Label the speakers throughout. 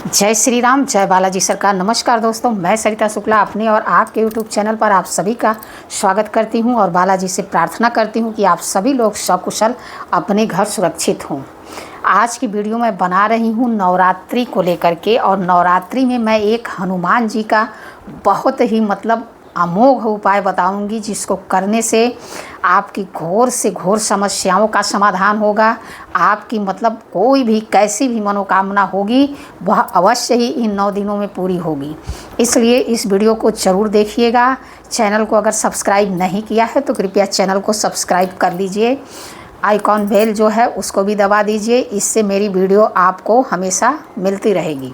Speaker 1: जय श्री राम, जय बालाजी सरकार। नमस्कार दोस्तों, मैं सरिता शुक्ला अपने और आपके यूट्यूब चैनल पर आप सभी का स्वागत करती हूं और बालाजी से प्रार्थना करती हूं कि आप सभी लोग सकुशल अपने घर सुरक्षित हों। आज की वीडियो मैं बना रही हूं नवरात्रि को लेकर के, और नवरात्रि में मैं एक हनुमान जी का बहुत ही अमोघ उपाय बताऊंगी, जिसको करने से आपकी घोर से घोर समस्याओं का समाधान होगा। आपकी कोई भी कैसी भी मनोकामना होगी वह अवश्य ही इन 9 दिनों में पूरी होगी। इसलिए इस वीडियो को ज़रूर देखिएगा। चैनल को अगर सब्सक्राइब नहीं किया है तो कृपया चैनल को सब्सक्राइब कर लीजिए। आइकॉन बेल जो है उसको भी दबा दीजिए, इससे मेरी वीडियो आपको हमेशा मिलती रहेगी।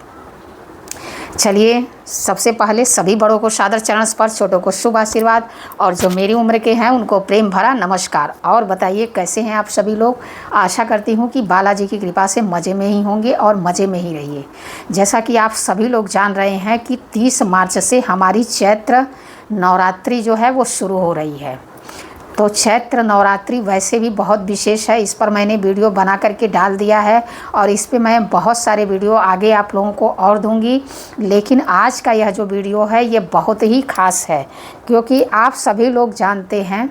Speaker 1: चलिए, सबसे पहले सभी बड़ों को सादर चरण स्पर्श, छोटों को शुभ आशीर्वाद, और जो मेरी उम्र के हैं उनको प्रेम भरा नमस्कार। और बताइए कैसे हैं आप सभी लोग। आशा करती हूँ कि बालाजी की कृपा से मज़े में ही होंगे और मज़े में ही रहिए। जैसा कि आप सभी लोग जान रहे हैं कि 30 मार्च से हमारी चैत्र नवरात्रि जो है वो शुरू हो रही है। तो चैत्र नवरात्रि वैसे भी बहुत विशेष है। इस पर मैंने वीडियो बना करके डाल दिया है और इस पे मैं बहुत सारे वीडियो आगे आप लोगों को और दूंगी। लेकिन आज का यह जो वीडियो है ये बहुत ही ख़ास है, क्योंकि आप सभी लोग जानते हैं,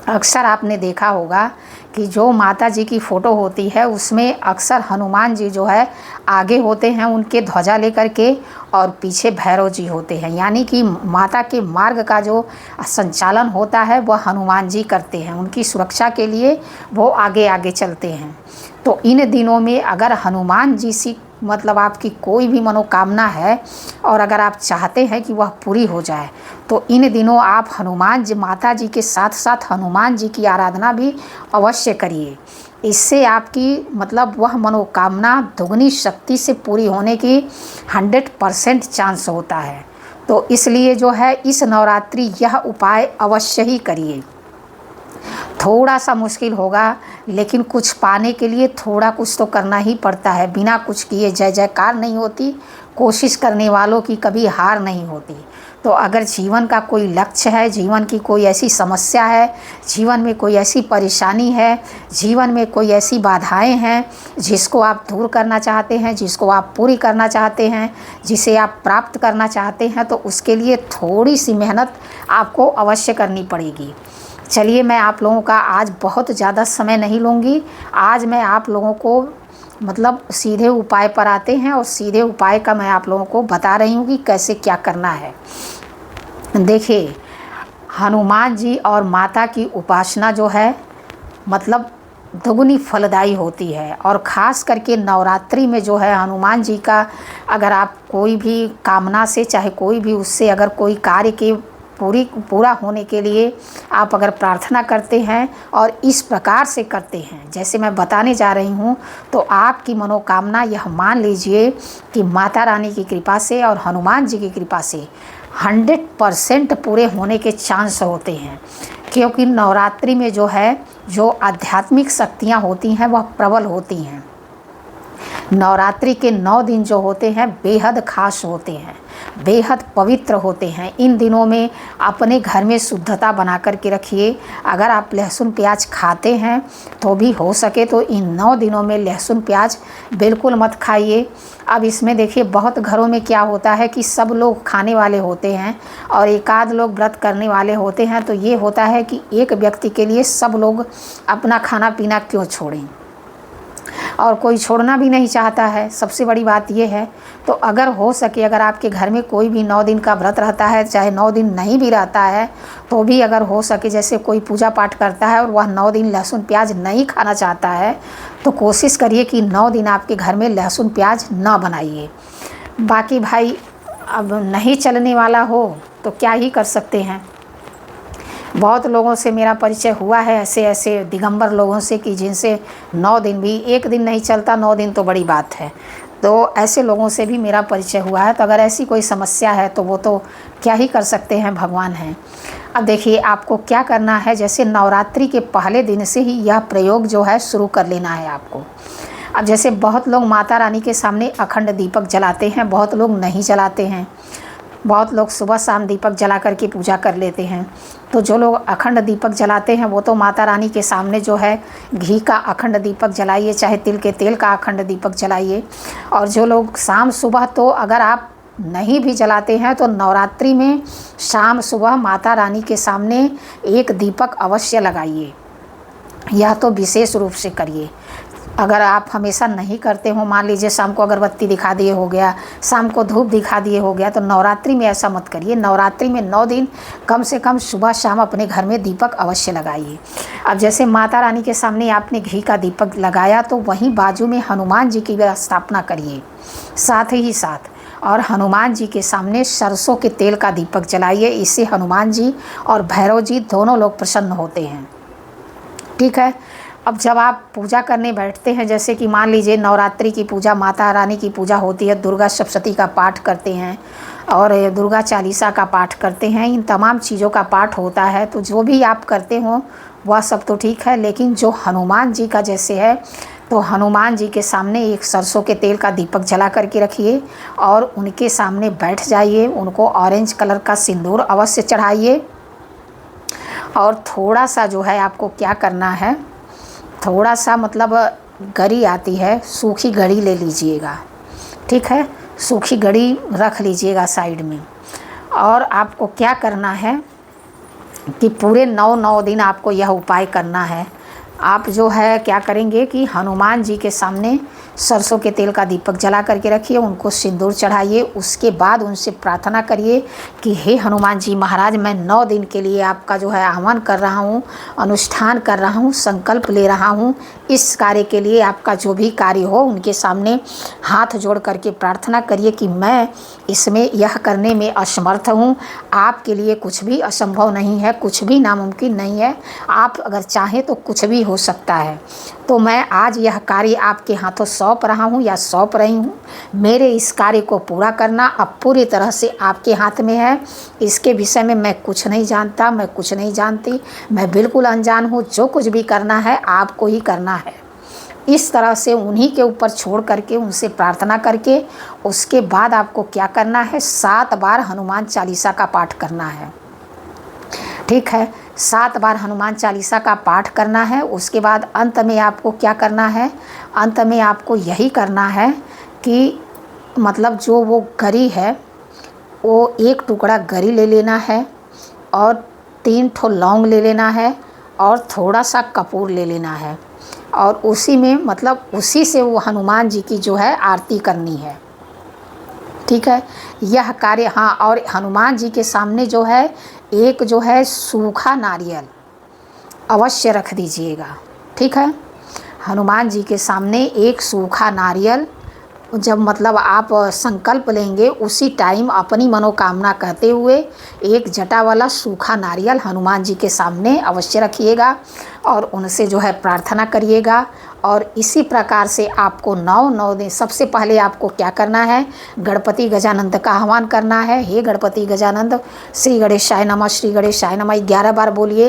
Speaker 1: अक्सर आपने देखा होगा कि जो माता जी की फ़ोटो होती है उसमें अक्सर हनुमान जी जो है आगे होते हैं उनके ध्वजा लेकर के, और पीछे भैरव जी होते हैं। यानी कि माता के मार्ग का जो संचालन होता है वह हनुमान जी करते हैं। उनकी सुरक्षा के लिए वो आगे आगे चलते हैं। तो इन दिनों में अगर हनुमान जी से आपकी कोई भी मनोकामना है और अगर आप चाहते हैं कि वह पूरी हो जाए, तो इन दिनों आप हनुमान जी, माता जी के साथ साथ हनुमान जी की आराधना भी अवश्य करिए। इससे आपकी वह मनोकामना दुगनी शक्ति से पूरी होने की 100% चांस होता है। तो इसलिए जो है इस नवरात्रि यह उपाय अवश्य ही करिए। थोड़ा सा मुश्किल होगा, लेकिन कुछ पाने के लिए थोड़ा कुछ तो करना ही पड़ता है। बिना कुछ किए जय जयकार नहीं होती। कोशिश करने वालों की कभी हार नहीं होती। तो अगर जीवन का कोई लक्ष्य है, जीवन की कोई ऐसी समस्या है, जीवन में कोई ऐसी परेशानी है, जीवन में कोई ऐसी बाधाएं हैं जिसको आप दूर करना चाहते हैं, जिसको आप पूरी करना चाहते हैं, जिसे आप प्राप्त करना चाहते हैं, तो उसके लिए थोड़ी सी मेहनत आपको अवश्य करनी पड़ेगी। चलिए, मैं आप लोगों का आज बहुत ज़्यादा समय नहीं लूँगी। आज मैं आप लोगों को सीधे उपाय पर आते हैं, और सीधे उपाय का मैं आप लोगों को बता रही हूँ कि कैसे क्या करना है। देखिए, हनुमान जी और माता की उपासना जो है दुगनी फलदायी होती है। और ख़ास करके नवरात्रि में जो है हनुमान जी का अगर आप कोई भी कामना से, चाहे कोई भी उससे अगर कोई कार्य के पूरा होने के लिए आप अगर प्रार्थना करते हैं और इस प्रकार से करते हैं जैसे मैं बताने जा रही हूँ, तो आपकी मनोकामना यह मान लीजिए कि माता रानी की कृपा से और हनुमान जी की कृपा से 100% पूरे होने के चांस होते हैं। क्योंकि नवरात्रि में जो है जो आध्यात्मिक शक्तियाँ होती हैं वह प्रबल होती हैं। नवरात्रि के 9 दिन जो होते हैं बेहद खास होते हैं, बेहद पवित्र होते हैं। इन दिनों में अपने घर में शुद्धता बना कर के रखिए। अगर आप लहसुन प्याज खाते हैं तो भी हो सके तो इन 9 दिनों में लहसुन प्याज बिल्कुल मत खाइए। अब इसमें देखिए, बहुत घरों में क्या होता है कि सब लोग खाने वाले होते हैं और एकाध लोग व्रत करने वाले होते हैं। तो ये होता है कि एक व्यक्ति के लिए सब लोग अपना खाना पीना क्यों छोड़ें, और कोई छोड़ना भी नहीं चाहता है। सबसे बड़ी बात यह है, तो अगर हो सके, अगर आपके घर में कोई भी 9 दिन का व्रत रहता है, चाहे 9 दिन नहीं भी रहता है, तो भी अगर हो सके, जैसे कोई पूजा पाठ करता है और वह 9 दिन लहसुन प्याज नहीं खाना चाहता है, तो कोशिश करिए कि 9 दिन आपके घर में लहसुन प्याज ना बनाइए। बाकी भाई, अब नहीं चलने वाला हो तो क्या ही कर सकते हैं। बहुत लोगों से मेरा परिचय हुआ है, ऐसे ऐसे दिगंबर लोगों से, कि जिनसे 9 दिन भी, एक दिन नहीं चलता, 9 दिन तो बड़ी बात है। तो ऐसे लोगों से भी मेरा परिचय हुआ है। तो अगर ऐसी कोई समस्या है तो वो तो क्या ही कर सकते हैं, भगवान हैं। अब देखिए, आपको क्या करना है, जैसे नवरात्रि के पहले दिन से ही यह प्रयोग जो है शुरू कर लेना है आपको। अब जैसे बहुत लोग माता रानी के सामने अखंड दीपक जलाते हैं, बहुत लोग नहीं जलाते हैं। बहुत लोग सुबह शाम दीपक जला करके पूजा कर लेते हैं। तो जो लोग अखंड दीपक जलाते हैं वो तो माता रानी के सामने जो है घी का अखंड दीपक जलाइए, चाहे तिल के तेल का अखंड दीपक जलाइए। और जो लोग शाम सुबह, तो अगर आप नहीं भी जलाते हैं तो नवरात्रि में शाम सुबह माता रानी के सामने एक दीपक अवश्य लगाइए, यह तो विशेष रूप से करिए। अगर आप हमेशा नहीं करते हो, मान लीजिए शाम को अगरबत्ती दिखा दिए हो गया, शाम को धूप दिखा दिए हो गया, तो नवरात्रि में ऐसा मत करिए। नवरात्रि में 9 दिन कम से कम सुबह शाम अपने घर में दीपक अवश्य लगाइए। अब जैसे माता रानी के सामने आपने घी का दीपक लगाया तो वहीं बाजू में हनुमान जी की स्थापना करिए साथ ही साथ, और हनुमान जी के सामने सरसों के तेल का दीपक जलाइए। इससे हनुमान जी और भैरव जी दोनों लोग प्रसन्न होते हैं। ठीक है। अब जब आप पूजा करने बैठते हैं, जैसे कि मान लीजिए नवरात्रि की पूजा, माता रानी की पूजा होती है, दुर्गा सप्तशती का पाठ करते हैं और दुर्गा चालीसा का पाठ करते हैं, इन तमाम चीज़ों का पाठ होता है। तो जो भी आप करते हो वह सब तो ठीक है, लेकिन जो हनुमान जी का जैसे है, तो हनुमान जी के सामने एक सरसों के तेल का दीपक जला करके रखिए और उनके सामने बैठ जाइए। उनको ऑरेंज कलर का सिंदूर अवश्य चढ़ाइए। और थोड़ा सा जो है आपको क्या करना है, थोड़ा सा मतलब गरी आती है, सूखी गरी ले लीजिएगा। ठीक है, सूखी गरी रख लीजिएगा साइड में। और आपको क्या करना है कि पूरे 9 दिन आपको यह उपाय करना है। आप जो है क्या करेंगे कि हनुमान जी के सामने सरसों के तेल का दीपक जला करके रखिए, उनको सिंदूर चढ़ाइए। उसके बाद उनसे प्रार्थना करिए कि हे हनुमान जी महाराज, मैं 9 दिन के लिए आपका जो है आह्वान कर रहा हूँ, अनुष्ठान कर रहा हूँ, संकल्प ले रहा हूँ। इस कार्य के लिए आपका जो भी कार्य हो उनके सामने हाथ जोड़ करके प्रार्थना करिए कि मैं इसमें यह करने में असमर्थ हूँ। आपके लिए कुछ भी असंभव नहीं है, कुछ भी नामुमकिन नहीं है। आप अगर चाहें तो कुछ भी हो सकता है। तो मैं आज यह कार्य आपके हाथों सौंप रहा हूँ या सौंप रही हूँ। मेरे इस कार्य को पूरा करना अब पूरी तरह से आपके हाथ में है। इसके विषय में मैं कुछ नहीं जानता, मैं कुछ नहीं जानती, मैं बिल्कुल अनजान हूँ। जो कुछ भी करना है आपको ही करना है। इस तरह से उन्हीं के ऊपर छोड़ करके, उनसे प्रार्थना करके, उसके बाद आपको क्या करना है, 7 बार हनुमान चालीसा का पाठ करना है। ठीक है, 7 बार हनुमान चालीसा का पाठ करना है। उसके बाद अंत में आपको क्या करना है, अंत में आपको यही करना है कि मतलब जो वो गरी है, वो 1 टुकड़ा गरी ले लेना है और 3 ठो लौंग ले लेना है और थोड़ा सा कपूर ले लेना है। और उसी में मतलब उसी से वो हनुमान जी की जो है आरती करनी है। ठीक है, यह कार्य। हाँ, और हनुमान जी के सामने जो है एक जो है सूखा नारियल अवश्य रख दीजिएगा। ठीक है, हनुमान जी के सामने एक सूखा नारियल, जब मतलब आप संकल्प लेंगे उसी टाइम अपनी मनोकामना कहते हुए एक जटा वाला सूखा नारियल हनुमान जी के सामने अवश्य रखिएगा और उनसे जो है प्रार्थना करिएगा। और इसी प्रकार से आपको 9 दिन, सबसे पहले आपको क्या करना है, गणपति गजानंद का आह्वान करना है। हे गणपति गजानंद, श्री गणेशाय नमः, श्री गणेशाय नमः 11 बार बोलिए।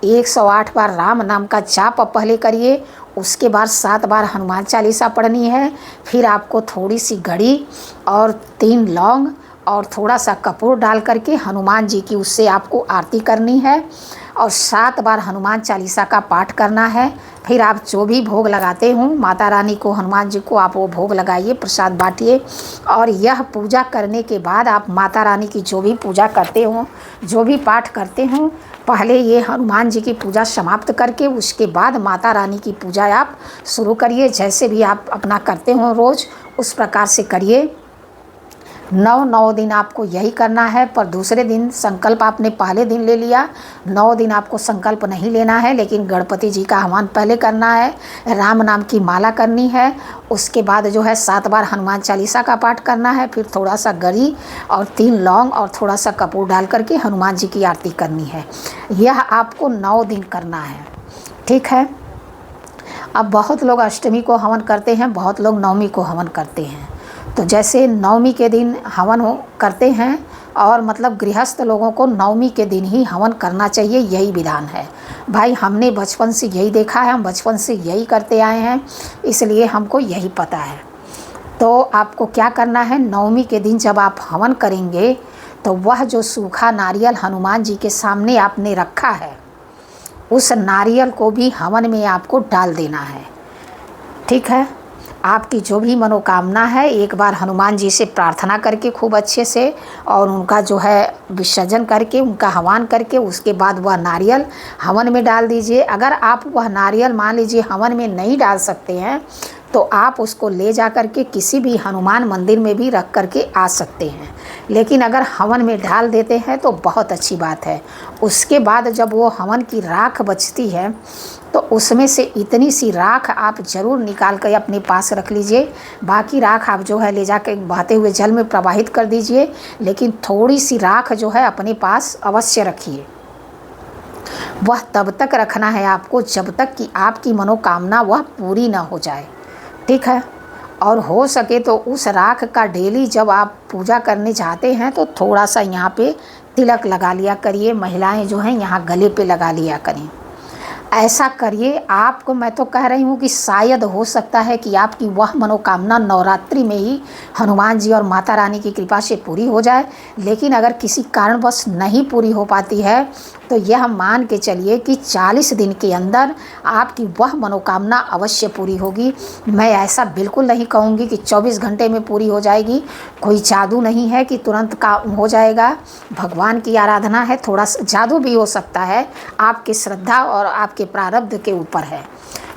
Speaker 1: 108 बार राम नाम का जाप पहले करिए। उसके बाद 7 बार हनुमान चालीसा पढ़नी है। फिर आपको थोड़ी सी घड़ी और 3 लौंग और थोड़ा सा कपूर डाल करके हनुमान जी की उससे आपको आरती करनी है और 7 बार हनुमान चालीसा का पाठ करना है। फिर आप जो भी भोग लगाते हो माता रानी को, हनुमान जी को, आप वो भोग लगाइए, प्रसाद बांटिए। और यह पूजा करने के बाद आप माता रानी की जो भी पूजा करते हो, जो भी पाठ करते हो, पहले ये हनुमान जी की पूजा समाप्त करके उसके बाद माता रानी की पूजा आप शुरू करिए। जैसे भी आप अपना करते हो रोज़, उस प्रकार से करिए। 9 दिन आपको यही करना है। पर दूसरे दिन संकल्प आपने पहले दिन ले लिया, 9 दिन आपको संकल्प नहीं लेना है, लेकिन गणपति जी का आह्वान पहले करना है, राम नाम की माला करनी है। उसके बाद जो है 7 बार हनुमान चालीसा का पाठ करना है। फिर थोड़ा सा गरी और 3 लौंग और थोड़ा सा कपूर डाल करके हनुमान जी की आरती करनी है। यह आपको 9 दिन करना है। ठीक है। अब बहुत लोग अष्टमी को हवन करते हैं, बहुत लोग नवमी को हवन करते हैं। तो जैसे नवमी के दिन हवन करते हैं और मतलब गृहस्थ लोगों को नवमी के दिन ही हवन करना चाहिए, यही विधान है। भाई हमने बचपन से यही देखा है, हम बचपन से यही करते आए हैं, इसलिए हमको यही पता है। तो आपको क्या करना है, नवमी के दिन जब आप हवन करेंगे तो वह जो सूखा नारियल हनुमान जी के सामने आपने रखा है, उस नारियल को भी हवन में आपको डाल देना है। ठीक है, आपकी जो भी मनोकामना है एक बार हनुमान जी से प्रार्थना करके खूब अच्छे से, और उनका जो है विसर्जन करके, उनका हवन करके, उसके बाद वह नारियल हवन में डाल दीजिए। अगर आप वह नारियल मान लीजिए हवन में नहीं डाल सकते हैं तो आप उसको ले जा कर के किसी भी हनुमान मंदिर में भी रख कर के आ सकते हैं, लेकिन अगर हवन में डाल देते हैं तो बहुत अच्छी बात है। उसके बाद जब वो हवन की राख बचती है तो उसमें से इतनी सी राख आप ज़रूर निकाल कर अपने पास रख लीजिए। बाकी राख आप जो है ले जाकर बहते हुए जल में प्रवाहित कर दीजिए, लेकिन थोड़ी सी राख जो है अपने पास अवश्य रखिए। वह तब तक रखना है आपको जब तक कि आपकी मनोकामना वह पूरी ना हो जाए। ठीक है, और हो सके तो उस राख का डेली जब आप पूजा करने जाते हैं तो थोड़ा सा यहाँ पे तिलक लगा लिया करिए। महिलाएं जो हैं यहाँ गले पे लगा लिया करें। ऐसा करिए। आपको मैं तो कह रही हूँ कि शायद हो सकता है कि आपकी वह मनोकामना नवरात्रि में ही हनुमान जी और माता रानी की कृपा से पूरी हो जाए, लेकिन अगर किसी कारणवश नहीं पूरी हो पाती है तो यह मान के चलिए कि 40 दिन के अंदर आपकी वह मनोकामना अवश्य पूरी होगी। मैं ऐसा बिल्कुल नहीं कहूँगी कि 24 घंटे में पूरी हो जाएगी। कोई जादू नहीं है कि तुरंत काम हो जाएगा। भगवान की आराधना है, थोड़ा जादू भी हो सकता है। आपकी श्रद्धा और आपके प्रारब्ध के ऊपर है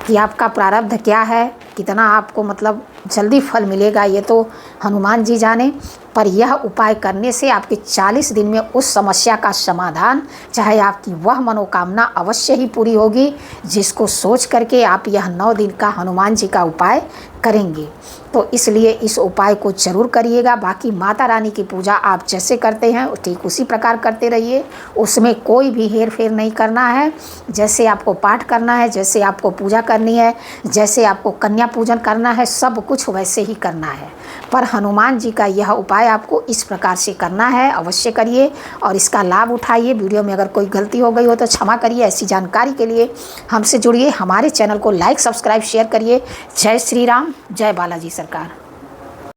Speaker 1: कि आपका प्रारब्ध क्या है, कितना आपको मतलब जल्दी फल मिलेगा, ये तो हनुमान जी जाने। पर यह उपाय करने से आपके 40 दिन में उस समस्या का समाधान, चाहे आपकी वह मनोकामना अवश्य ही पूरी होगी जिसको सोच करके आप यह 9 दिन का हनुमान जी का उपाय करेंगे। तो इसलिए इस उपाय को ज़रूर करिएगा। बाकी माता रानी की पूजा आप जैसे करते हैं ठीक उसी प्रकार करते रहिए, उसमें कोई भी हेर फेर नहीं करना है। जैसे आपको पाठ करना है, जैसे आपको पूजा करनी है, जैसे आपको कन्या पूजन करना है, सब कुछ वैसे ही करना है। पर हनुमान जी का यह उपाय आपको इस प्रकार से करना है, अवश्य करिए और इसका लाभ उठाइए। वीडियो में अगर कोई गलती हो गई हो तो क्षमा करिए। ऐसी जानकारी के लिए हमसे जुड़िए, हमारे चैनल को लाइक, सब्सक्राइब, शेयर करिए। जय श्री राम, जय बालाजी सरकार।